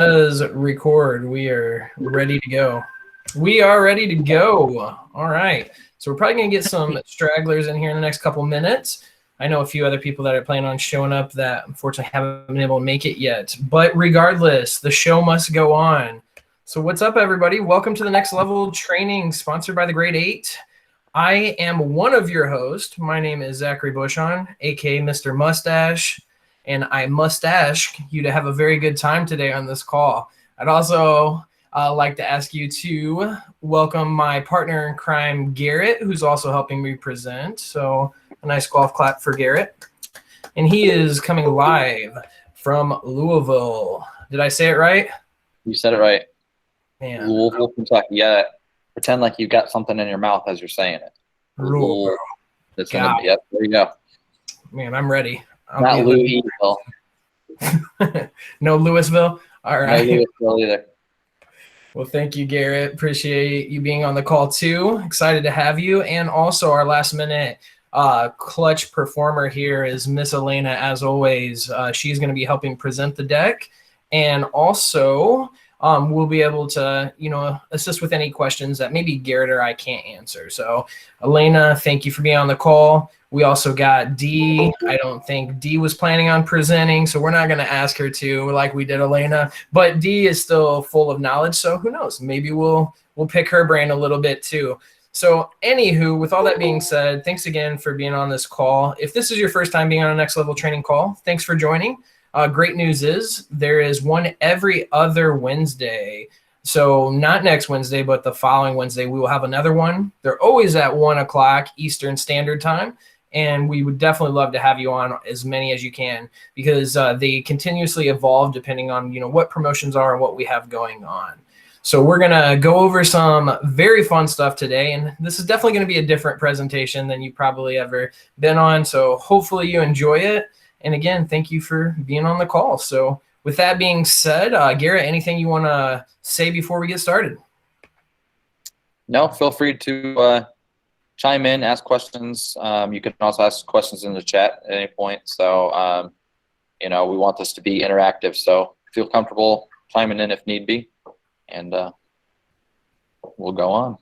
Does record. We are ready to go. We are ready to go. All right. So we're probably going to get some stragglers in here in the next couple minutes. I know a few other people that are planning on showing up that unfortunately haven't been able to make it yet. But regardless, the show must go on. So what's up, everybody? Welcome to the Next Level Training, sponsored by the Grade 8. I am one of your hosts. My name is Zachary Bushon, aka Mr. Mustache. And I must ask you to have a very good time today on this call. I'd also like to ask you to welcome my partner in crime, Garrett, who's also helping me present. So a nice golf clap for Garrett. And he is coming live from Louisville. Did I say it right? You said it right. Man. Louisville, Kentucky. Yeah. Pretend like you've got something in your mouth as you're saying it. Louisville. Yep, there you go. Man, I'm ready. Not Louisville. No Louisville? All right. No Louisville either. Well, thank you, Garrett. Appreciate you being on the call, too. Excited to have you. And also our last-minute clutch performer here is Miss Elena, as always. She's going to be helping present the deck. And also we'll be able to, assist with any questions that maybe Garrett or I can't answer. So, Elena, thank you for being on the call. We also got Dee. I don't think Dee was planning on presenting, so we're not going to ask her to like we did Elena. But Dee is still full of knowledge, so who knows? Maybe we'll pick her brain a little bit too. So anywho, with all that being said, thanks again for being on this call. If this is your first time being on a Next Level Training call, thanks for joining. Great news is there is one every other Wednesday. So not next Wednesday, but the following Wednesday, we will have another one. They're always at 1 o'clock Eastern Standard Time. And we would definitely love to have you on as many as you can because they continuously evolve depending on, what promotions are and what we have going on. So we're going to go over some very fun stuff today. And this is definitely going to be a different presentation than you've probably ever been on. So hopefully you enjoy it. And again, thank you for being on the call. So with that being said, Garrett, anything you want to say before we get started? No, feel free to chime in, ask questions. You can also ask questions in the chat at any point. So, we want this to be interactive. So feel comfortable chiming in if need be. And we'll go on.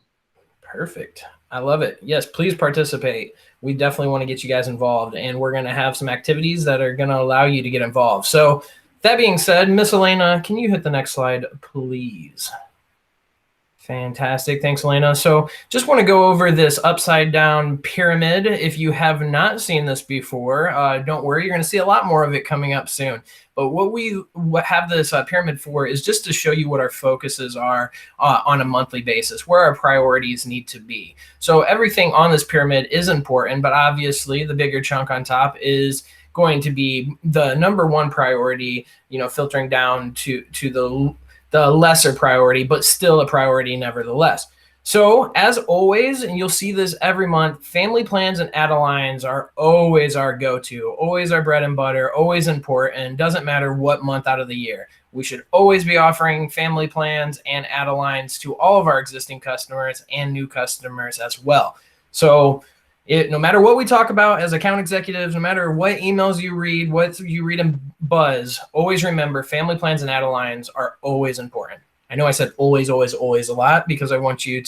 Perfect. I love it. Yes, please participate. We definitely want to get you guys involved. And we're going to have some activities that are going to allow you to get involved. So that being said, Miss Elena, can you hit the next slide, please? Fantastic. Thanks, Elena. So just want to go over this upside down pyramid. If you have not seen this before, don't worry. You're going to see a lot more of it coming up soon. But what have this pyramid for is just to show you what our focuses are on a monthly basis, where our priorities need to be. So everything on this pyramid is important, but obviously the bigger chunk on top is going to be the number one priority, filtering down to the lesser priority, but still a priority nevertheless. So as always, and you'll see this every month, family plans and add-a-lines are always our go-to, always our bread and butter, always important. Doesn't matter what month out of the year. We should always be offering family plans and add-a-lines to all of our existing customers and new customers as well. So no matter what we talk about as account executives, no matter what emails you read, what you read in Buzz, always remember family plans and add-a-lines are always important. I know I said always, always, always a lot because I want you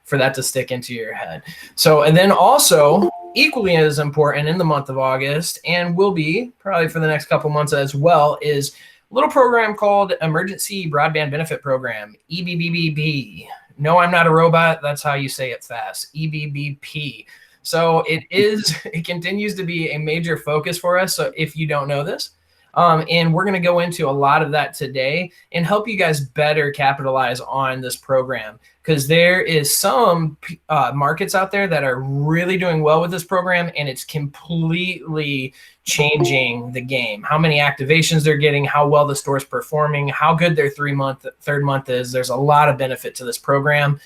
for that to stick into your head. So, and then also equally as important in the month of August and will be probably for the next couple months as well is a little program called Emergency Broadband Benefit Program, EBBBP. No, I'm not a robot. That's how you say it fast, EBBP. So it continues to be a major focus for us. So if you don't know this, and we're going to go into a lot of that today and help you guys better capitalize on this program because there is some markets out there that are really doing well with this program and it's completely changing the game. How many activations they're getting, how well the store's performing, how good their third month is. There's a lot of benefit to this program.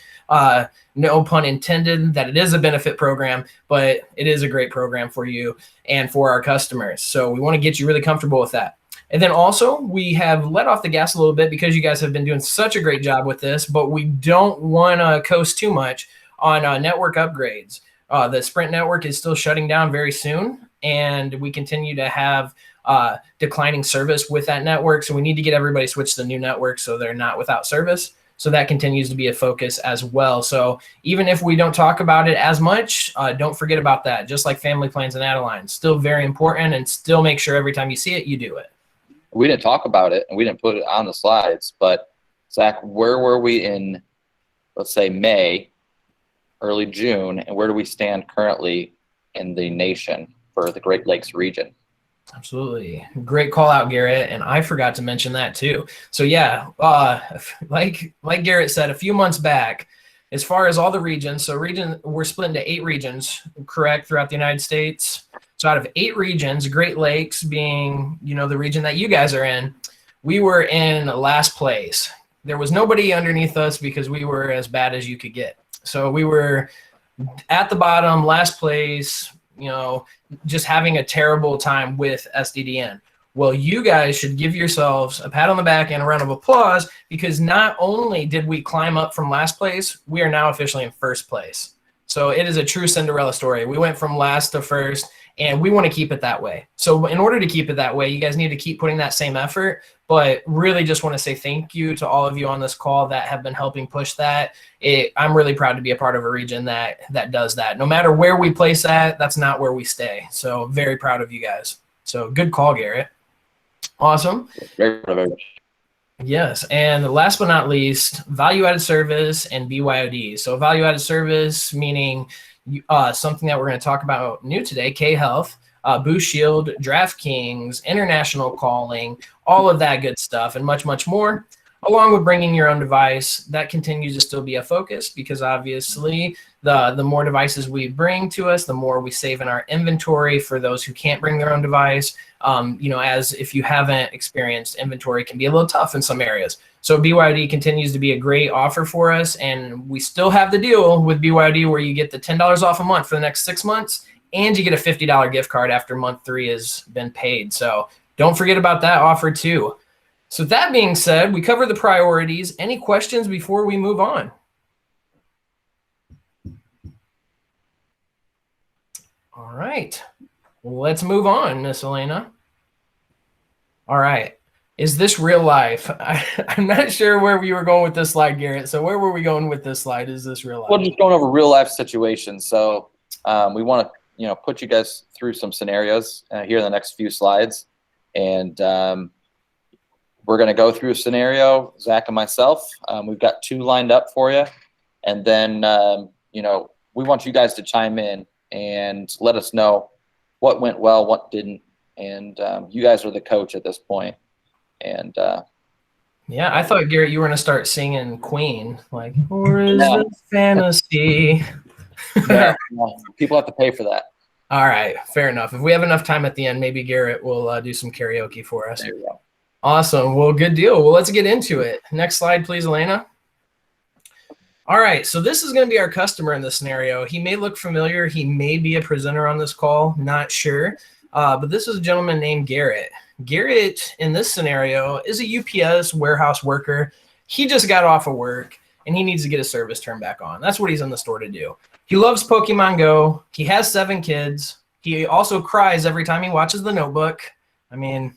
No pun intended that it is a benefit program, but it is a great program for you and for our customers. So we want to get you really comfortable with that. And then also we have let off the gas a little bit because you guys have been doing such a great job with this, but we don't want to coast too much on network upgrades. The Sprint network is still shutting down very soon, and we continue to have declining service with that network. So we need to get everybody switched to the new network so they're not without service. So that continues to be a focus as well. So even if we don't talk about it as much, don't forget about that. Just like family plans and add-a-lines, still very important, and still make sure every time you see it, you do it. We didn't talk about it and we didn't put it on the slides, but Zach, where were we in, let's say, May, early June, and where do we stand currently in the nation for the Great Lakes region? Absolutely. Great call out, Garrett. And I forgot to mention that too. So yeah, like Garrett said a few months back, as far as all the regions, so we're split into 8 regions, correct, throughout the United States. So out of 8 regions, Great Lakes being, the region that you guys are in, we were in last place. There was nobody underneath us because we were as bad as you could get. So we were at the bottom, last place, just having a terrible time with SDDN. Well, you guys should give yourselves a pat on the back and a round of applause, because not only did we climb up from last place, we are now officially in first place. So it is a true Cinderella story. We went from last to first, and we want to keep it that way. So in order to keep it that way, you guys need to keep putting that same effort. But really just want to say thank you to all of you on this call that have been helping push that. I'm really proud to be a part of a region that does that. No matter where we place at, that's not where we stay. So very proud of you guys. So good call, Garrett. Awesome. Very proud of everybody. Yes, and last but not least, value-added service and BYOD. So value-added service meaning something that we're going to talk about new today, K-Health, Boost Shield, DraftKings, international calling, all of that good stuff, and much, much more, along with bringing your own device. That continues to still be a focus, because obviously the more devices we bring to us, the more we save in our inventory for those who can't bring their own device. As if you haven't experienced, inventory can be a little tough in some areas. So BYOD continues to be a great offer for us, and we still have the deal with BYOD where you get the $10 off a month for the next 6 months, and you get a $50 gift card after month 3 has been paid. So don't forget about that offer too. So that being said, we covered the priorities. Any questions before we move on? All right, let's move on, Miss Elena. All right. Is this real life? I'm not sure where we were going with this slide, Garrett. So where were we going with this slide? Is this real life? We're just going over real life situations. So we want to, put you guys through some scenarios here in the next few slides. And we're going to go through a scenario, Zach and myself. We've got 2 lined up for you. And then, we want you guys to chime in and let us know what went well, what didn't. And you guys are the coach at this point. And yeah, I thought, Garrett, you were going to start singing Queen, like, or is it fantasy? no, people have to pay for that. All right, fair enough. If we have enough time at the end, maybe Garrett will do some karaoke for us. There you go. Awesome. Well, good deal. Well, let's get into it. Next slide, please, Elena. All right, so this is going to be our customer in this scenario. He may look familiar. He may be a presenter on this call, not sure. But this is a gentleman named Garrett. Garrett, in this scenario, is a UPS warehouse worker. He just got off of work, and he needs to get his service turned back on. That's what he's in the store to do. He loves Pokemon Go. He has 7 kids. He also cries every time he watches The Notebook. I mean,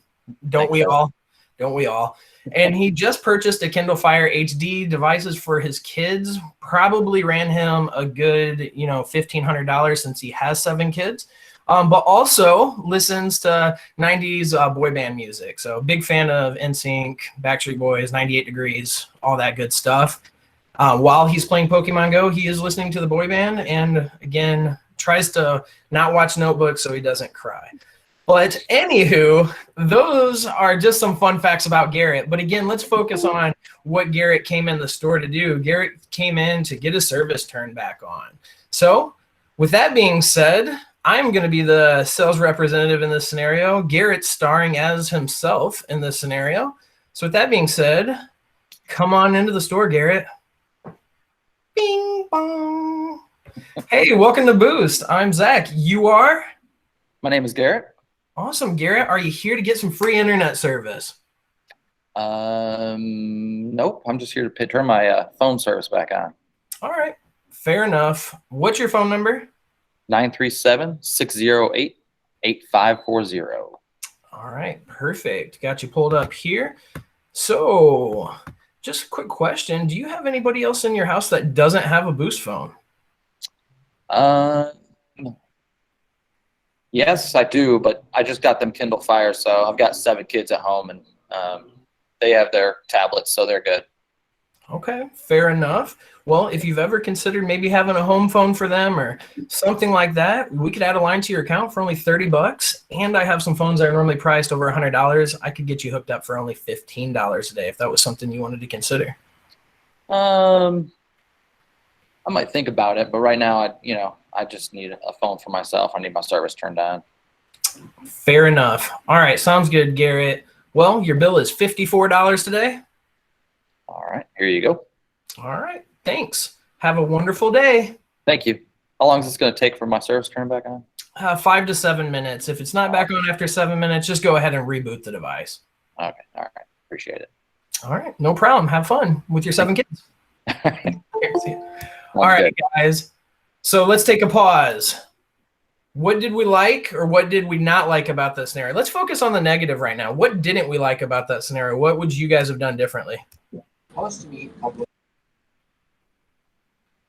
don't we all? Don't we all? And he just purchased a Kindle Fire HD devices for his kids. Probably ran him a good, $1,500 since he has 7 kids. But also listens to 90s boy band music. So big fan of NSYNC, Backstreet Boys, 98 Degrees, all that good stuff. While he's playing Pokemon Go, he is listening to the boy band, and again, tries to not watch Notebook so he doesn't cry. But anywho, those are just some fun facts about Garrett. But again, let's focus on what Garrett came in the store to do. Garrett came in to get his service turned back on. So with that being said, I'm going to be the sales representative in this scenario. Garrett's starring as himself in this scenario. So with that being said, come on into the store, Garrett. Bing bong. Hey, welcome to Boost. I'm Zach. You are? My name is Garrett. Awesome, Garrett. Are you here to get some free internet service? Nope. I'm just here to turn my phone service back on. All right. Fair enough. What's your phone number? 937-608-8540. All right, perfect. Got you pulled up here. So, just a quick question. Do you have anybody else in your house that doesn't have a Boost phone? Yes, I do, but I just got them Kindle Fire, so I've got 7 kids at home, and they have their tablets, so they're good. Okay, fair enough. Well, if you've ever considered maybe having a home phone for them or something like that, we could add a line to your account for only $30. And I have some phones that are normally priced over $100. I could get you hooked up for only $15 a day if that was something you wanted to consider. I might think about it, but right now, I just need a phone for myself. I need my service turned on. Fair enough. All right, sounds good, Garrett. Well, your bill is $54 today. All right, here you go. All right, thanks. Have a wonderful day. Thank you. How long is this going to take for my service to turn back on? 5 to 7 minutes. If it's not back on after 7 minutes, just go ahead and reboot the device. Okay, all right. Appreciate it. All right, no problem. Have fun with your 7 kids. All right, guys. So let's take a pause. What did we like or what did we not like about that scenario? Let's focus on the negative right now. What didn't we like about that scenario? What would you guys have done differently?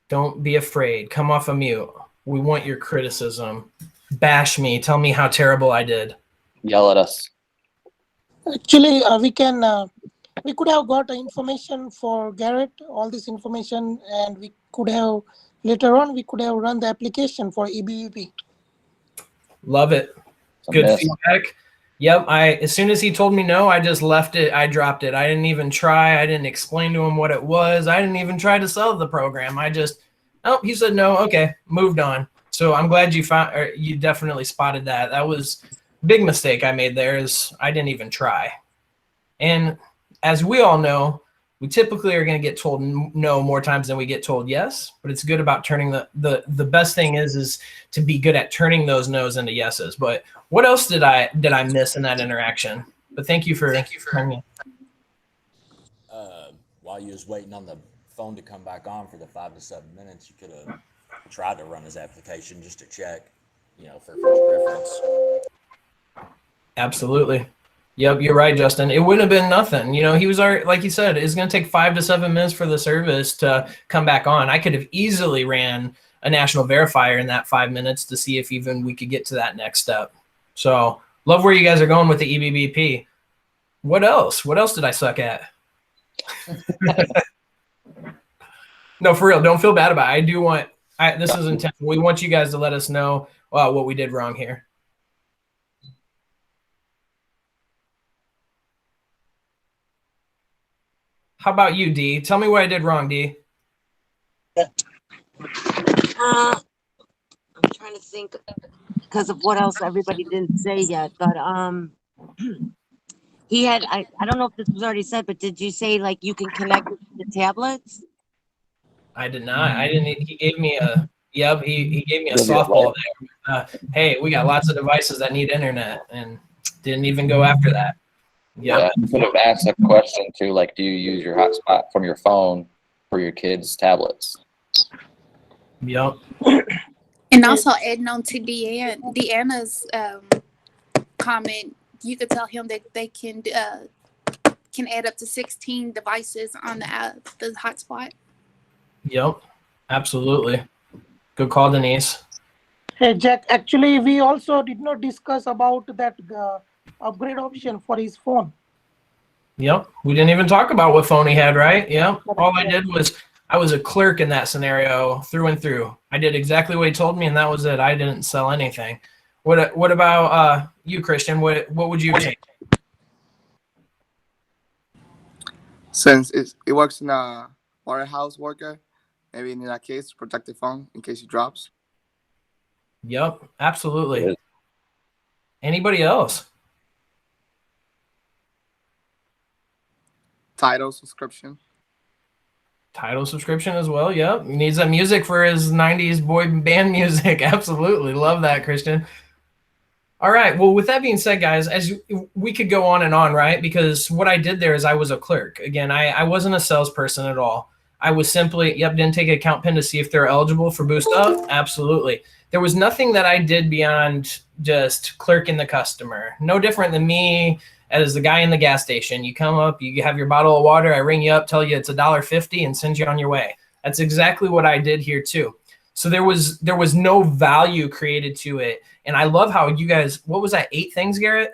Don't be afraid. Come off of mute. We want your criticism. Bash me. Tell me how terrible I did. Yell at us. Actually, we could have got information for Garrett, all this information, and we could have later on run the application for EBUP. Love it. Good feedback. Yep. As soon as he told me no, I just left it. I dropped it. I didn't even try. I didn't explain to him what it was. I didn't even try to sell the program. He said no. Okay, moved on. So I'm glad you definitely spotted that. That was a big mistake I made there. Is I didn't even try. And as we all know, we typically are going to get told no more times than we get told yes, but it's good about turning the best thing is to be good at turning those no's into yeses. But what else did I miss in that interaction? But thank you for me. While you was waiting on the phone to come back on for the 5 to 7 minutes, you could have tried to run his application just to check, for future reference. Absolutely. Yep, you're right, Justin. It wouldn't have been nothing. He was already, like you said, it's going to take 5 to 7 minutes for the service to come back on. I could have easily ran a national verifier in that 5 minutes to see if even we could get to that next step. So love where you guys are going with the EBBP. What else? What else did I suck at? No, for real. Don't feel bad about it. This is intentional. We want you guys to let us know what we did wrong here. How about you, D? Tell me what I did wrong, D. I'm trying to think because of what else everybody didn't say yet, but he had I don't know if this was already said, but did you say like you can connect it to the tablets? I did not. I didn't. He gave me a he gave me a softball there. Hey, we got lots of devices that need internet, and didn't even go after that. Yeah, you could have asked a question too, like, do you use your hotspot from your phone for your kids' tablets? Yep. And also adding on to Deanna's comment, you could tell him that they can add up to 16 devices on the hotspot. Yep, absolutely. Good call, Denise. Hey, Jack, actually, we also did not discuss about that upgrade option for his phone. Yep. We didn't even talk about what phone he had, right? Yep. All I did was I was a clerk in that scenario through and through. I did exactly what he told me, and that was it. I didn't sell anything. What about you, Christian? What would you change? Since it works in a warehouse worker, maybe in that case, protect the phone in case it drops. Yep, absolutely. Anybody else? Tidal subscription. Tidal subscription as well. Yep. He needs that music for his 90s boy band music. Absolutely. Love that, Christian. All right. Well, with that being said, guys, as we could go on and on, right? Because what I did there is I was a clerk. Again, I wasn't a salesperson at all. I was simply, didn't take an account pin to see if they're eligible for Boost Up. Absolutely. there was nothing that I did beyond just clerking the customer. No different than me as the guy in the gas station. You come up, you have your bottle of water, I ring you up, tell you it's $1.50 and send you on your way. That's exactly what I did here too. So there was no value created to it. And I love how you guys, what was that, 8 things, Garrett?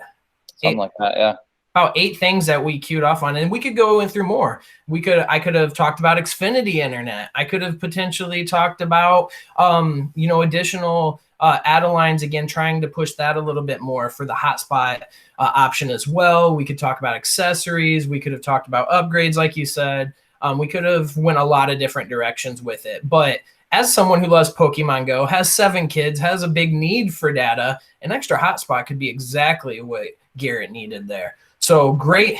Something like that, yeah. About 8 things that we queued off on, and we could go through more. I could have talked about Xfinity Internet. I could have potentially talked about, additional add-a-lines, again, trying to push that a little bit more for the hotspot option as well. We could talk about accessories. We could have talked about upgrades, like you said. We could have went a lot of different directions with it. But as someone who loves Pokemon Go, has 7 kids, has a big need for data, an extra hotspot could be exactly what Garrett needed there. So great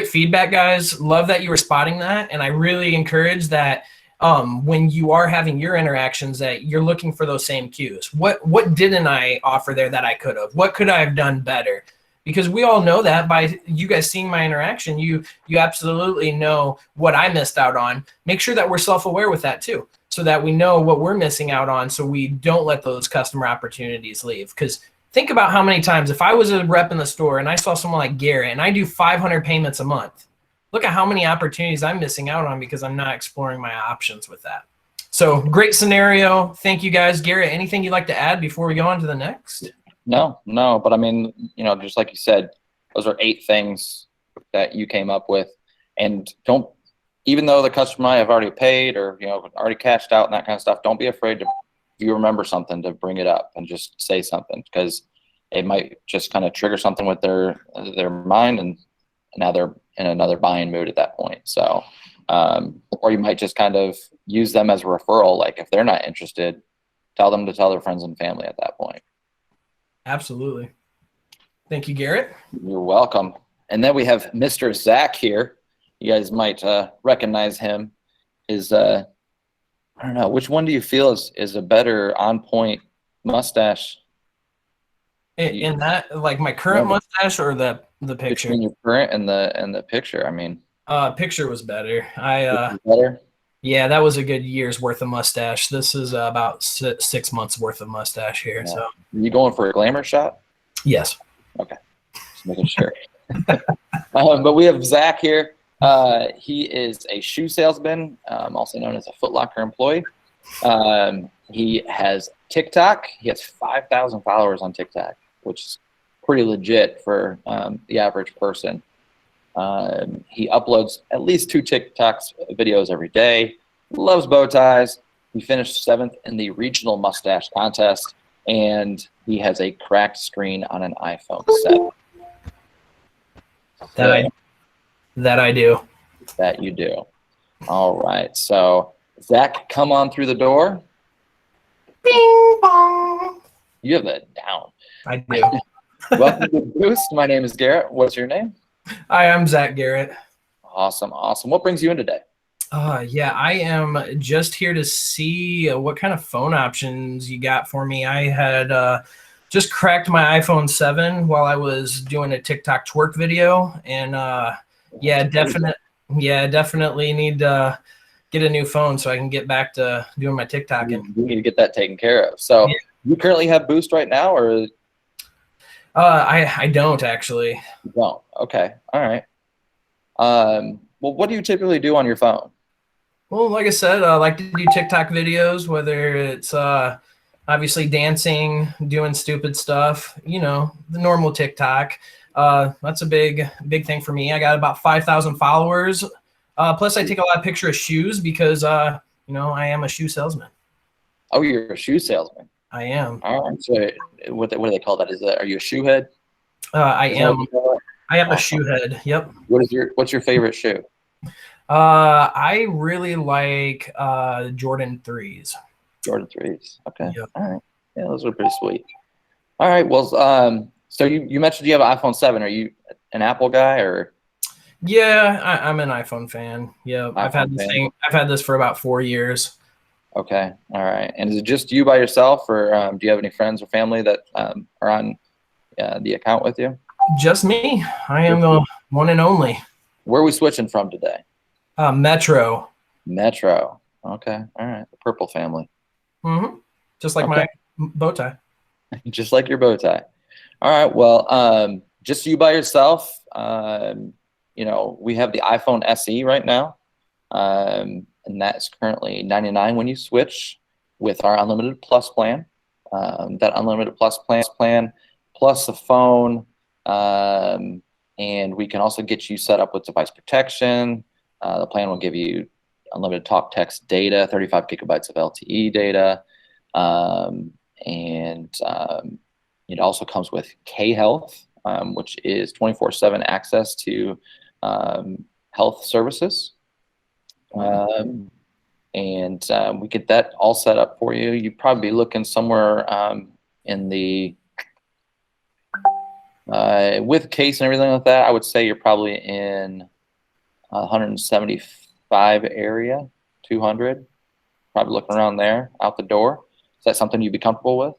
feedback, guys. Love that you were spotting that. And I really encourage that when you are having your interactions that you're looking for those same cues. What didn't I offer there that I could have? What could I have done better? Because we all know that by you guys seeing my interaction, you absolutely know what I missed out on. Make sure that we're self-aware with that too, so that we know what we're missing out on so we don't let those customer opportunities leave. Because think about how many times, if I was a rep in the store and I saw someone like Garrett and I do 500 payments a month, look at how many opportunities I'm missing out on because I'm not exploring my options with that. So great scenario. Thank you guys. Garrett, anything you'd like to add before we go on to the next? No, but I mean, just like you said, those are 8 things that you came up with. And even though the customer might have already paid or, already cashed out and that kind of stuff, don't be afraid to, if you remember something, to bring it up and just say something, because it might just kind of trigger something with their mind, and now they're in another buying mood at that point. So, or you might just kind of use them as a referral. Like if they're not interested, tell them to tell their friends and family at that point. Absolutely. Thank you, Garrett. You're welcome. And then we have Mr. Zach here. You guys might recognize him. I don't know, which one do you feel is a better on-point mustache? In that, like my current mustache or the picture? Between your current and the picture, I mean. Picture was better. Better? Yeah, that was a good year's worth of mustache. This is about 6 months worth of mustache here. Yeah. So. Are you going for a glamour shot? Yes. Okay, just making sure. But we have Zach here. He is a shoe salesman, also known as a Foot Locker employee. He has TikTok. He has 5,000 followers on TikTok, which is pretty legit for the average person. He uploads at least 2 TikToks videos every day. Loves bow ties. He finished 7th in the regional mustache contest, and he has a cracked screen on an iPhone 7. That I do. That you do. All right. So Zach, come on through the door. Bing bong. You have that down. I do. Welcome to Boost. My name is Garrett. What's your name? Hi, I'm Zach Garrett. Awesome. What brings you in today? Yeah, I am just here to see what kind of phone options you got for me. I had just cracked my iPhone 7 while I was doing a TikTok twerk video, and definitely need to get a new phone so I can get back to doing my TikTok. You need to get that taken care of. So You currently have Boost right now, or? I don't actually. You don't. Okay. All right. Well, what do you typically do on your phone? Well, like I said, I like to do TikTok videos, whether it's obviously dancing, doing stupid stuff, the normal TikTok. That's a big thing for me. I got about 5,000 followers. Plus, I take a lot of pictures of shoes because, I am a shoe salesman. Oh, you're a shoe salesman. I am. All right. So what do they call that? Are you a shoe head? I am. I am a Awesome. shoe head. Yep. What's your favorite shoe? I really like Jordan 3s. Jordan 3s. Okay. Yep. All right. Yeah, those are pretty sweet. All right. Well, so you mentioned you have an iPhone 7. Are you an Apple guy or? Yeah, I'm an iPhone fan. Yeah, I've had this thing. I've had this for about 4 years. Okay. All right. And is it just you by yourself, or do you have any friends or family that are on the account with you? Just me. I am the one and only. Where are we switching from today? Metro. Metro. Okay. All right. The Purple family. Mm-hmm. Just like Okay. Bow tie. Just like your bow tie. All right. Well, just you by yourself. You know, we have the iPhone SE right now, and that's currently $99 when you switch with our Unlimited Plus plan. That Unlimited Plus plan plus the phone, and we can also get you set up with device protection. The plan will give you unlimited talk, text, data, 35 gigabytes of LTE data, and it also comes with K-Health, which is 24/7 access to health services. And we get that all set up for you. You'd probably be looking somewhere in the, with case and everything like that, I would say you're probably in 175 area, 200, probably looking around there, out the door. Is that something you'd be comfortable with?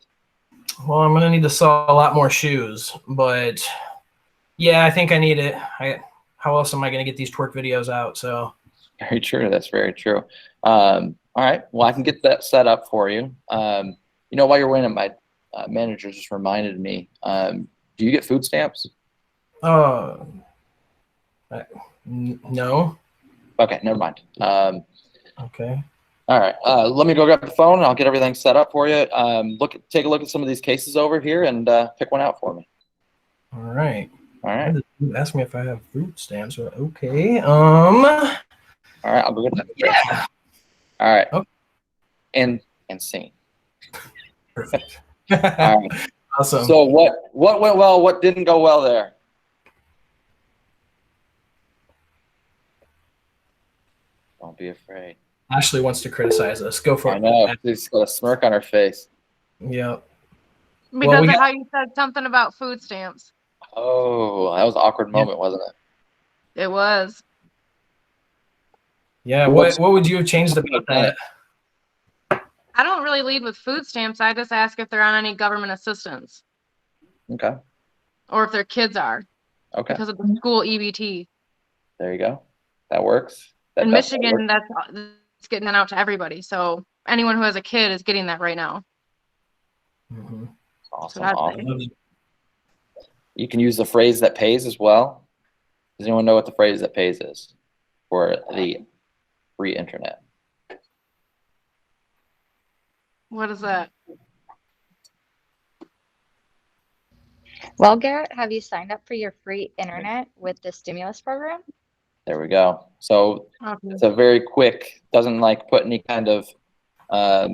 Well, I'm gonna need to sell a lot more shoes, but yeah, I think I need it. How else am I gonna get these twerk videos out? So Very true. That's very true. All right. Well, I can get that set up for you. You know, while you're waiting, my manager just reminded me. Do you get food stamps? no. Okay, never mind. Okay. All right. Let me go grab the phone and I'll get everything set up for you. Take a look at some of these cases over here and pick one out for me. All right. All right. Ask me if I have food stamps. Okay. All right. I'll go get that. Yeah. All right. Okay. And scene. Perfect. All right. Awesome. So what went well? What didn't go well there? Don't be afraid. Ashley wants to criticize us. Go for I it. know. She's got a smirk on her face. Yep. Because Well, we of got- how you said something about food stamps. Oh, that was an awkward moment, wasn't it? It was. Yeah. What's- What would you have changed about that? I don't really lead with food stamps. I just ask if they're on any government assistance Okay. or if their kids are Okay. because of the school EBT. There you go. That works. That In definitely Michigan, works. that's getting that out to everybody. So anyone who has a kid is getting that right now. Mhm. Awesome. that's Awesome. You can use the phrase that pays as well. Does anyone know what the phrase that pays is for the free internet? What is that? Well, Garrett, have you signed up for your free internet with the stimulus program? There we go. So Okay. it's a very quick, doesn't like put any kind of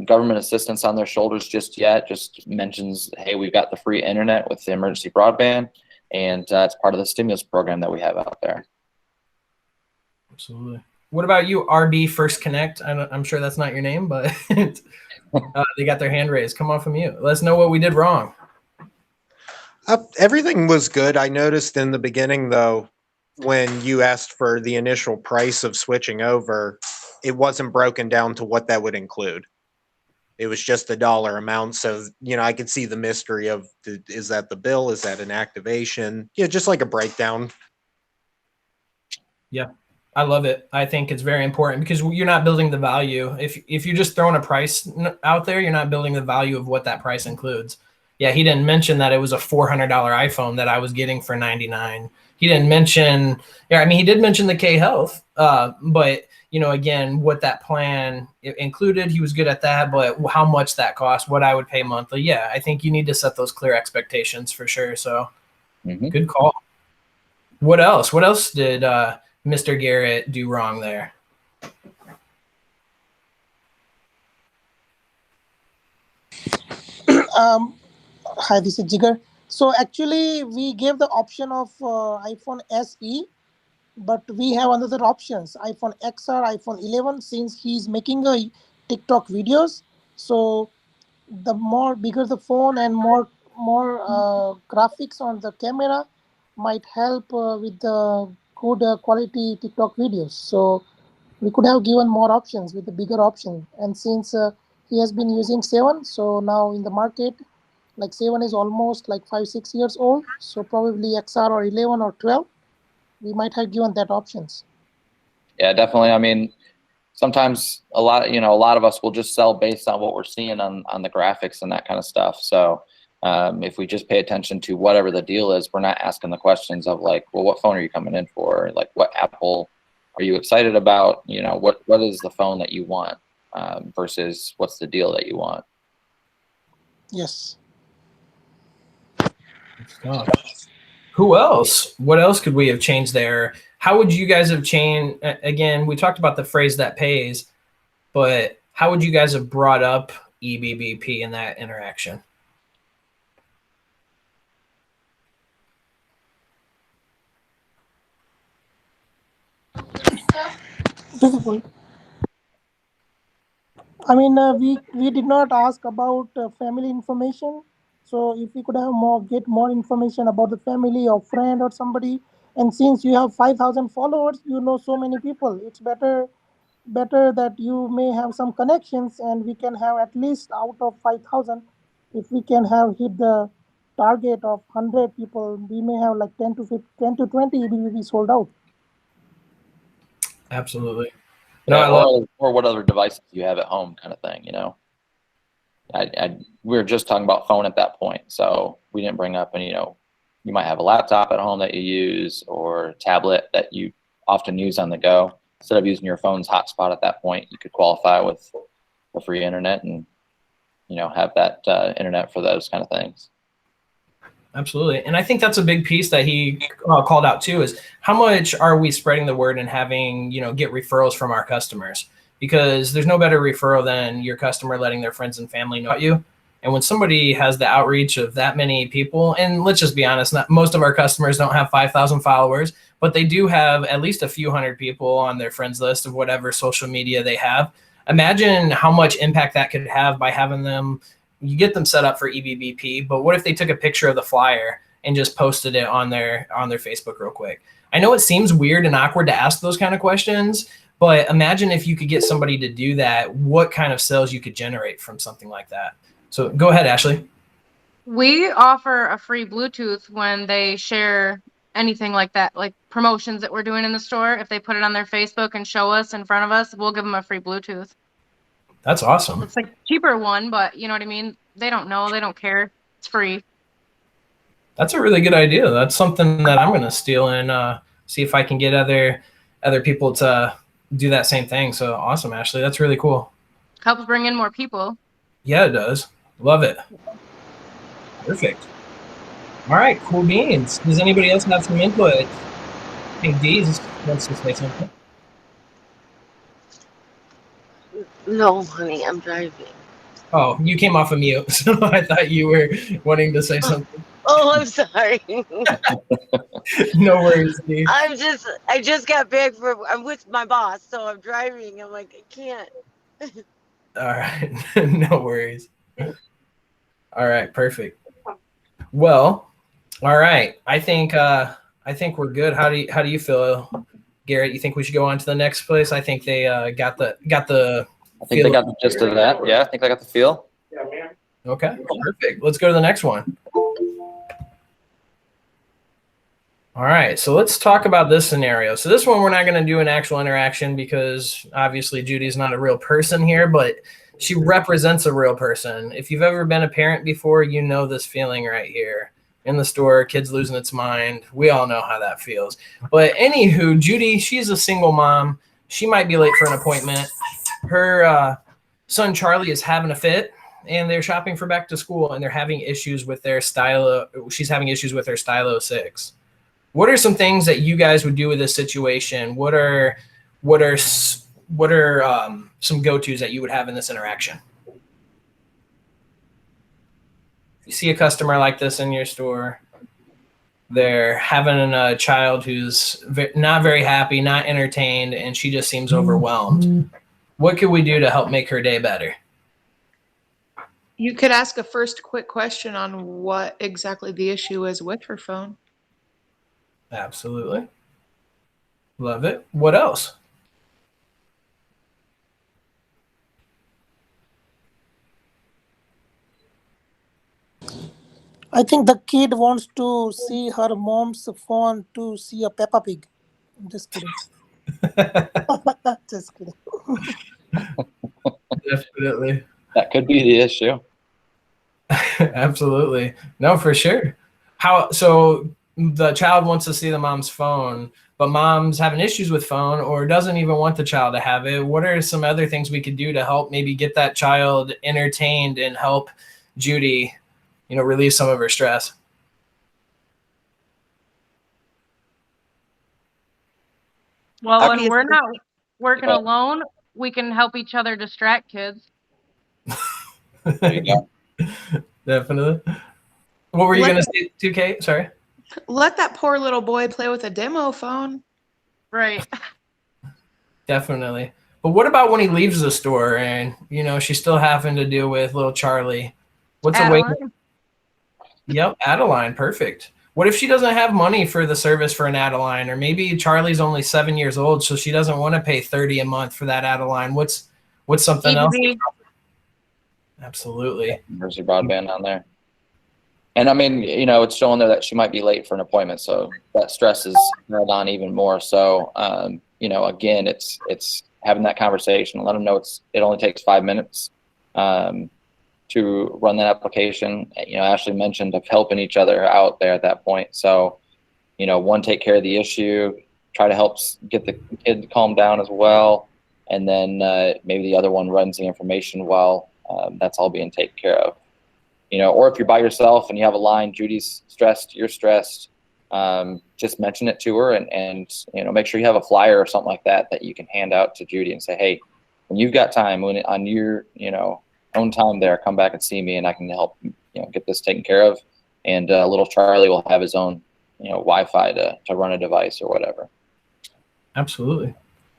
government assistance on their shoulders just yet. Just mentions, hey, we've got the free internet with the emergency broadband, and it's part of the stimulus program that we have out there. Absolutely. What about you, RB First Connect? I'm sure that's not your name, but they got their hand raised. Come on from you. Let us know what we did wrong. Everything was good. I noticed in the beginning, though, when you asked for the initial price of switching over, it wasn't broken down to what that would include. It was just a dollar amount. So, you know, I could see the mystery of, is that the bill? Is that an activation? Yeah, just like a breakdown. Yeah, I love it. I think it's very important because you're not building the value. If you're just throwing a price out there, you're not building the value of what that price includes. Yeah, he didn't mention that it was a $400 iPhone that I was getting for $99. He didn't mention, yeah, I mean, he did mention the K-Health, but you know, again, what that plan included, he was good at that, but how much that cost, what I would pay monthly. Yeah, I think you need to set those clear expectations for sure. So good call. What else? What else did Mr. Garrett do wrong there? Hi, this is Jigar. So actually, we gave the option of iPhone SE, but we have another options: iPhone XR, iPhone 11. Since he's making a TikTok videos, so the more bigger the phone and more graphics on the camera might help with the good quality TikTok videos. So we could have given more options with the bigger option. And since he has been using 7, so now in the market, like 7 is almost like 5-6 years old. So probably XR or 11 or 12, we might have given that options. Yeah, definitely. I mean, sometimes a lot of us will just sell based on what we're seeing on the graphics and that kind of stuff. So if we just pay attention to whatever the deal is, we're not asking the questions of like, well, what phone are you coming in for? Like, what Apple are you excited about? You know, what is the phone that you want versus what's the deal that you want? Yes. Who else? What else could we have changed there? How would you guys have changed? Again, we talked about the phrase that pays, but how would you guys have brought up EBBP in that interaction? I mean, we did not ask about family information. So if we could have get more information about the family or friend or somebody, and since you have 5,000 followers, you know so many people. It's better that you may have some connections, and we can have at least out of 5,000, if we can have hit the target of 100 people, we may have like 10 to 20 EBBP sold out. Absolutely. Or what other devices you have at home, kind of thing. You know, we were just talking about phone at that point, so we didn't bring up any. You know, you might have a laptop at home that you use or a tablet that you often use on the go. Instead of using your phone's hotspot at that point, you could qualify with the free internet and, you know, have that internet for those kind of things. Absolutely. And I think that's a big piece that he called out too, is how much are we spreading the word and having, you know, get referrals from our customers? Because there's no better referral than your customer letting their friends and family know about you. And when somebody has the outreach of that many people, and let's just be honest, most of our customers don't have 5,000 followers, but they do have at least a few hundred people on their friends list of whatever social media they have. Imagine how much impact that could have by having them, you get them set up for EBBP, but what if they took a picture of the flyer and just posted it on their Facebook real quick? I know it seems weird and awkward to ask those kind of questions, but imagine if you could get somebody to do that, what kind of sales you could generate from something like that. So go ahead, Ashley. We offer a free Bluetooth when they share anything like that, like promotions that we're doing in the store. If they put it on their Facebook and show us in front of us, we'll give them a free Bluetooth. That's awesome. It's like a cheaper one, but you know what I mean? They don't know. They don't care. It's free. That's a really good idea. That's something that I'm going to steal and see if I can get other people to do that same thing. So awesome, Ashley. That's really cool. Helps bring in more people. Yeah, it does. Love it. Perfect. All right, cool beans. Does anybody else have some input? I think Dee's wants to say something. No, honey, I'm driving. Oh, you came off of mute, so I thought you were wanting to say something. Oh, I'm sorry. No worries, Dee. I just got back I'm with my boss, so I'm driving. I'm like, I can't. All right, no worries. All right, perfect. Well, all right. I think we're good. How do you feel, Garrett? You think we should go on to the next place? I think they got the. I think they got the gist of that. Yeah, I think I got the feel. Okay, perfect. Let's go to the next one. All right, so let's talk about this scenario. So this one, we're not going to do an actual interaction because obviously Judy's not a real person here, but she represents a real person. If you've ever been a parent before, you know this feeling right here. In the store, kids losing its mind. We all know how that feels. But anywho, Judy, she's a single mom. She might be late for an appointment. Her son Charlie is having a fit, and they're shopping for back to school, and they're having issues with their Stylo. She's having issues with her Stylo 6. What are some things that you guys would do with this situation? What are some go-tos that you would have in this interaction? If you see a customer like this in your store, they're having a child who's not very happy, not entertained, and she just seems overwhelmed. What could we do to help make her day better? You could ask a first quick question on what exactly the issue is with her phone. Absolutely. Love it. What else? I think the kid wants to see her mom's phone to see a Peppa Pig. I'm just kidding. Just kidding. Definitely. That could be the issue. Absolutely. No, for sure. So the child wants to see the mom's phone, but mom's having issues with phone or doesn't even want the child to have it. What are some other things we could do to help maybe get that child entertained and help Judy, relieve some of her stress? Well, when Obviously- we're not working Yeah. alone, we can help each other distract kids. There you go. Definitely. What were you Let- going to say, 2K? Sorry. Let that poor little boy play with a demo phone. Right. Definitely. But what about when he leaves the store and, she's still having to deal with little Charlie? What's a way? Adeline. Yep, Adeline. Perfect. What if she doesn't have money for the service for an Adeline, or maybe Charlie's only 7 years old, so she doesn't want to pay $30 a month for that Adeline? What's something else? EBB. Absolutely. Emergency broadband on there. And I mean, it's showing there that she might be late for an appointment, so that stress is held on even more. So, again, it's having that conversation, let them know it only takes 5 minutes to run that application. Ashley mentioned of helping each other out there at that point. So, one, take care of the issue, try to help get the kid to calm down as well, and then maybe the other one runs the information while that's all being taken care of. Or if you're by yourself and you have a line, Judy's stressed, you're stressed, just mention it to her and make sure you have a flyer or something like that you can hand out to Judy and say, hey, when you've got time, on your, own time there, come back and see me and I can help, get this taken care of. And little Charlie will have his own, Wi-Fi to run a device or whatever. Absolutely.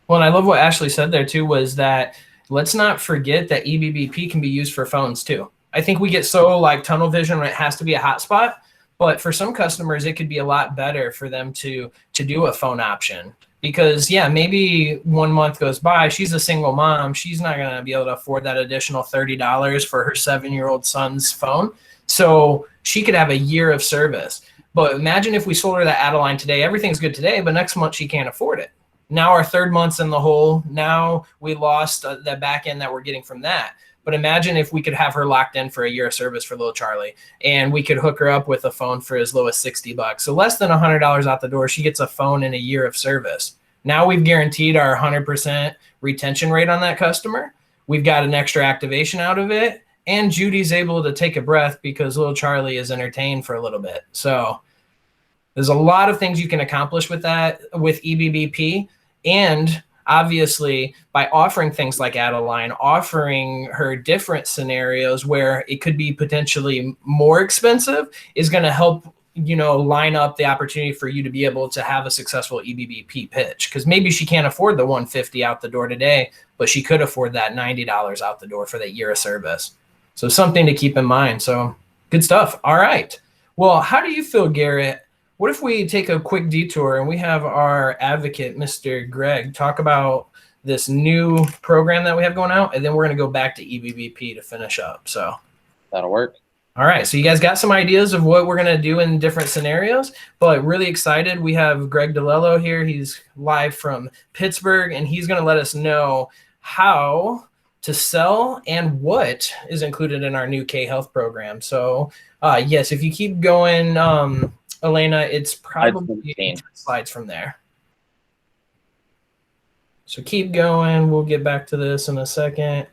Well, and I love what Ashley said there too, was that let's not forget that EBBP can be used for phones too. I think we get so like tunnel vision when it has to be a hotspot, but for some customers, it could be a lot better for them to do a phone option. Because maybe 1 month goes by, she's a single mom, she's not going to be able to afford that additional $30 for her 7-year-old son's phone. So she could have a year of service. But imagine if we sold her that Adeline today, everything's good today, but next month she can't afford it. Now our third month's in the hole. Now we lost the back end that we're getting from that. But imagine if we could have her locked in for a year of service for little Charlie, and we could hook her up with a phone for as low as $60. So less than $100 out the door, she gets a phone and a year of service. Now we've guaranteed our 100% retention rate on that customer. We've got an extra activation out of it, and Judy's able to take a breath because little Charlie is entertained for a little bit. So there's a lot of things you can accomplish with that, with EBBP, and obviously, by offering things like Adeline, offering her different scenarios where it could be potentially more expensive is going to help, line up the opportunity for you to be able to have a successful EBBP pitch. Because maybe she can't afford the $150 out the door today, but she could afford that $90 out the door for that year of service. So something to keep in mind. So good stuff. All right. Well, how do you feel, Garrett? What if we take a quick detour and we have our advocate, Mr. Greg, talk about this new program that we have going out, and then we're going to go back to EBBP to finish up. So that'll work. All right. So you guys got some ideas of what we're going to do in different scenarios, but really excited. We have Greg DeLello here. He's live from Pittsburgh, and he's going to let us know how to sell and what is included in our new K-Health program. So yes, if you keep going, Elena, it's probably 10 slides from there. So keep going. We'll get back to this in a second.